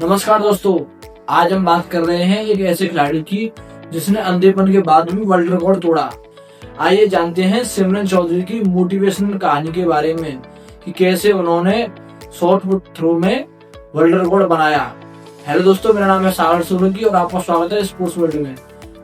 नमस्कार दोस्तों, आज हम बात कर रहे हैं एक ऐसे खिलाड़ी की जिसने अंधेपन के बाद भी वर्ल्ड रिकॉर्ड तोड़ा। आइए जानते हैं सिमरन चौधरी की मोटिवेशनल कहानी के बारे में कि कैसे उन्होंने शॉर्ट पुट थ्रो में वर्ल्ड रिकॉर्ड बनाया। हेलो दोस्तों, मेरा नाम है सागर सोलंकी और आपका स्वागत है स्पोर्ट्स वर्ल्ड में।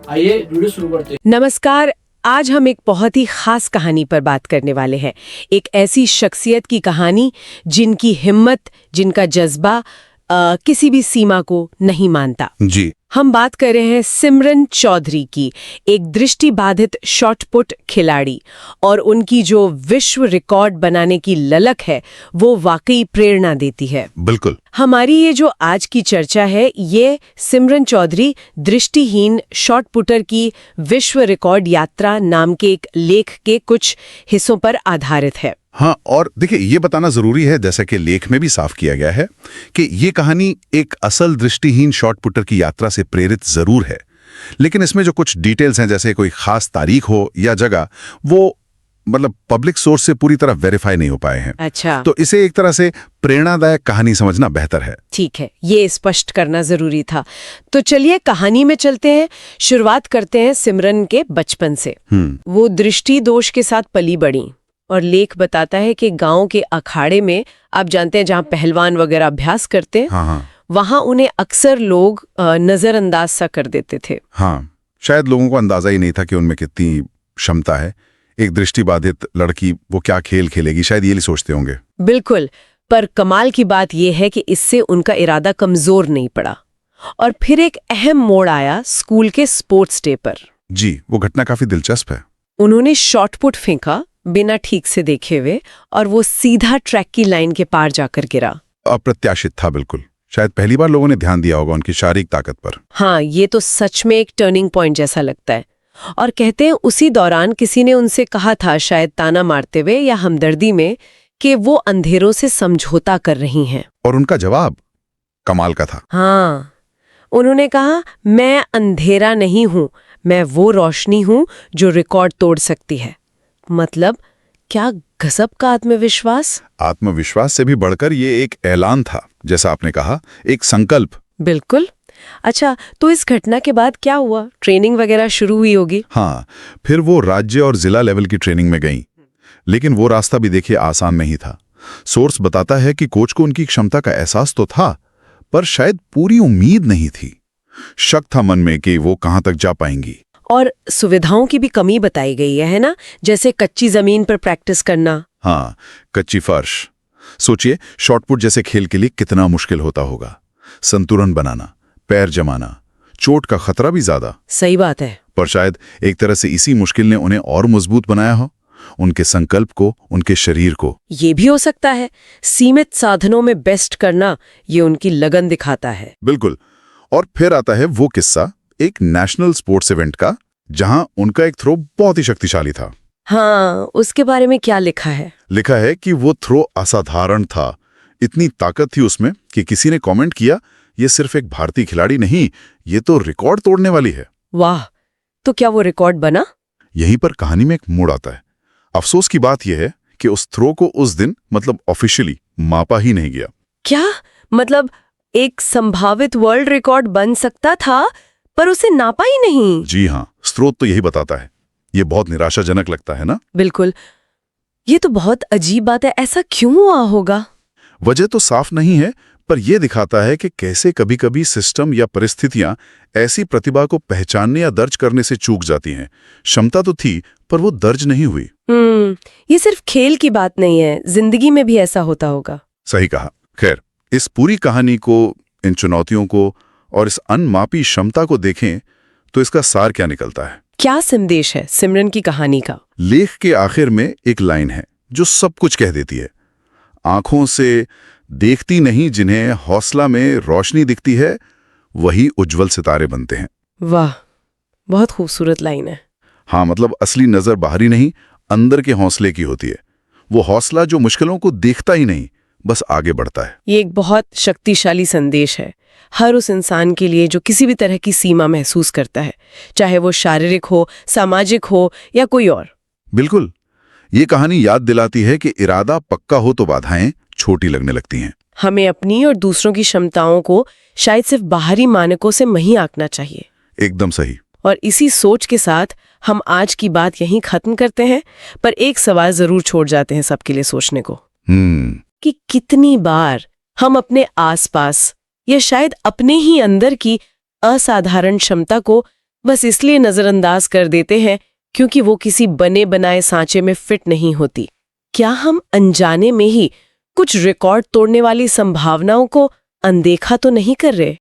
आइए वीडियो शुरू करते हैं। नमस्कार। आज हम एक बहुत ही खास कहानी पर बात करने वाले हैं। एक ऐसी शख्सियत की कहानी जिनकी हिम्मत, जिनका जज्बा किसी भी सीमा को नहीं मानता। जी, हम बात कर रहे हैं सिमरन चौधरी की, एक दृष्टिबाधित शॉटपुट खिलाड़ी, और उनकी जो विश्व रिकॉर्ड बनाने की ललक है वो वाकई प्रेरणा देती है। बिल्कुल। हमारी ये जो आज की चर्चा है ये सिमरन चौधरी दृष्टिहीन शॉटपुटर की विश्व रिकॉर्ड यात्रा नाम के एक लेख के कुछ हिस्सों पर आधारित है। हाँ, और देखिए ये बताना जरूरी है, जैसा कि लेख में भी साफ किया गया है, कि ये कहानी एक असल दृष्टिहीन शॉट पुटर की यात्रा से प्रेरित जरूर है, लेकिन इसमें जो कुछ डिटेल्स हैं, जैसे कोई खास तारीख हो या जगह, वो मतलब पब्लिक सोर्स से पूरी तरह वेरीफाई नहीं हो पाए हैं। अच्छा, तो इसे एक तरह से प्रेरणादायक कहानी समझना बेहतर है। ठीक है, ये स्पष्ट करना जरूरी था। तो चलिए कहानी में चलते हैं। शुरुआत करते हैं सिमरन के बचपन से। वो दृष्टि दोष के साथ पली बड़ी, और लेख बताता है कि गांव के अखाड़े में, आप जानते हैं जहां पहलवान वगैरह अभ्यास करते हैं, हाँ, वहां उन्हें अक्सर लोग नजरअंदाज सा कर देते थे। हाँ, शायद लोगों को अंदाजा ही नहीं था कि उनमें कितनी क्षमता है। एक दृष्टिबाधित लड़की वो क्या खेल खेलेगी, शायद ये नहीं सोचते होंगे। बिल्कुल, पर कमाल की बात यह है कि इससे उनका इरादा कमजोर नहीं पड़ा, और फिर एक अहम मोड़ आया स्कूल के स्पोर्ट्स डे पर। जी, वो घटना काफी दिलचस्प है। उन्होंने शॉटपुट फेंका बिना ठीक से देखे हुए, और वो सीधा ट्रैक की लाइन के पार जाकर गिरा। अप्रत्याशित था बिल्कुल। शायद पहली बार लोगों ने ध्यान दिया होगा उनकी शारीरिक ताकत पर। हाँ, ये तो सच में एक टर्निंग पॉइंट जैसा लगता है। और कहते हैं उसी दौरान किसी ने उनसे कहा था, शायद ताना मारते हुए या हमदर्दी में, कि वो अंधेरों से समझौता कर रही हैं। और उनका जवाब कमाल का था। हाँ, उन्होंने कहा, मैं अंधेरा नहीं हूं, मैं वो रोशनी हूं जो रिकॉर्ड तोड़ सकती है। मतलब क्या गजब का आत्मविश्वास। आत्मविश्वास से भी बढ़कर ये एक ऐलान था, जैसा आपने कहा, एक संकल्प। बिल्कुल। अच्छा, तो इस घटना के बाद क्या हुआ? ट्रेनिंग वगैरह शुरू हुई होगी। हाँ, फिर वो राज्य और जिला लेवल की ट्रेनिंग में गई, लेकिन वो रास्ता भी देखिए आसान नहीं था। सोर्स बताता है कि कोच को उनकी क्षमता का एहसास तो था, पर शायद पूरी उम्मीद नहीं थी। शक था मन में कि वो कहां तक जा पाएंगी। और सुविधाओं की भी कमी बताई गई है ना, जैसे कच्ची जमीन पर प्रैक्टिस करना। हाँ, कच्ची फर्श। सोचिए, शॉटपुट जैसे खेल के लिए कितना मुश्किल होता होगा। संतुलन बनाना, पैर जमाना, चोट का खतरा भी ज्यादा। सही बात है। पर शायद एक तरह से इसी मुश्किल ने उन्हें और मजबूत बनाया हो, उनके संकल्प को, उनके शरीर को। ये भी हो सकता है, सीमित साधनों में बेस्ट करना, ये उनकी लगन दिखाता है। बिल्कुल। और फिर आता है वो किस्सा एक नेशनल स्पोर्ट्स इवेंट का, जहां उनका एक थ्रो बहुत ही शक्तिशाली था। हाँ, उसके बारे में क्या लिखा है? लिखा है कि वो थ्रो असाधारण था। इतनी ताकत थी उसमें कि किसी ने कमेंट किया, ये सिर्फ एक भारतीय खिलाड़ी नहीं, ये तो रिकॉर्ड तोड़ने वाली है। वाह, तो क्या वो रिकॉर्ड बना? यहीं पर कहानी में एक मोड़ आता है। अफसोस की बात यह है कि उस थ्रो को उस दिन, मतलब ऑफिशियली, मापा ही नहीं गया। क्या मतलब, एक संभावित वर्ल्ड रिकॉर्ड बन सकता था पर उसे नापा ही नहीं? जी हाँ, स्रोत तो यही बताता है। ये बहुत निराशाजनक लगता है ना? बिल्कुल, ये तो बहुत अजीब बात है। ऐसा क्यों हुआ होगा? वजह तो साफ नहीं है, पर यह दिखाता है कि कैसे कभी-कभी सिस्टम या परिस्थितियां ऐसी प्रतिभा को पहचानने या दर्ज करने से चूक जाती हैं। क्षमता तो थी, पर वो दर्ज नहीं हुई। ये सिर्फ खेल की बात नहीं है, जिंदगी में भी ऐसा होता होगा। सही कहा। खैर, इस पूरी कहानी को, इन चुनौतियों को और इस अनमापी क्षमता को देखें तो इसका सार क्या निकलता है? क्या संदेश है सिमरन की कहानी का? लेख के आखिर में एक लाइन है जो सब कुछ कह देती है। आंखों से देखती नहीं जिन्हें हौसला में रोशनी दिखती है, वही उज्जवल सितारे बनते हैं। वाह, बहुत खूबसूरत लाइन है। हाँ, मतलब असली नजर बाहरी नहीं, अंदर के हौसले की होती है। वो हौसला जो मुश्किलों को देखता ही नहीं, बस आगे बढ़ता है। ये एक बहुत शक्तिशाली संदेश है हर उस इंसान के लिए जो किसी भी तरह की सीमा महसूस करता है, चाहे वो शारीरिक हो, सामाजिक हो या कोई और। बिल्कुल। ये कहानी याद दिलाती है कि इरादा पक्का हो तो बाधाएं छोटी लगने लगती हैं। हमें अपनी और दूसरों की क्षमताओं को शायद सिर्फ बाहरी मानकों से नहीं आंकना चाहिए। एकदम सही। और इसी सोच के साथ हम आज की बात यहीं खत्म करते हैं, पर एक सवाल जरूर छोड़ जाते हैं सबके लिए सोचने को कि कितनी बार हम अपने आसपास या शायद अपने ही अंदर की असाधारण क्षमता को बस इसलिए नजरअंदाज कर देते हैं क्योंकि वो किसी बने बनाए सांचे में फिट नहीं होती। क्या हम अनजाने में ही कुछ रिकॉर्ड तोड़ने वाली संभावनाओं को अनदेखा तो नहीं कर रहे?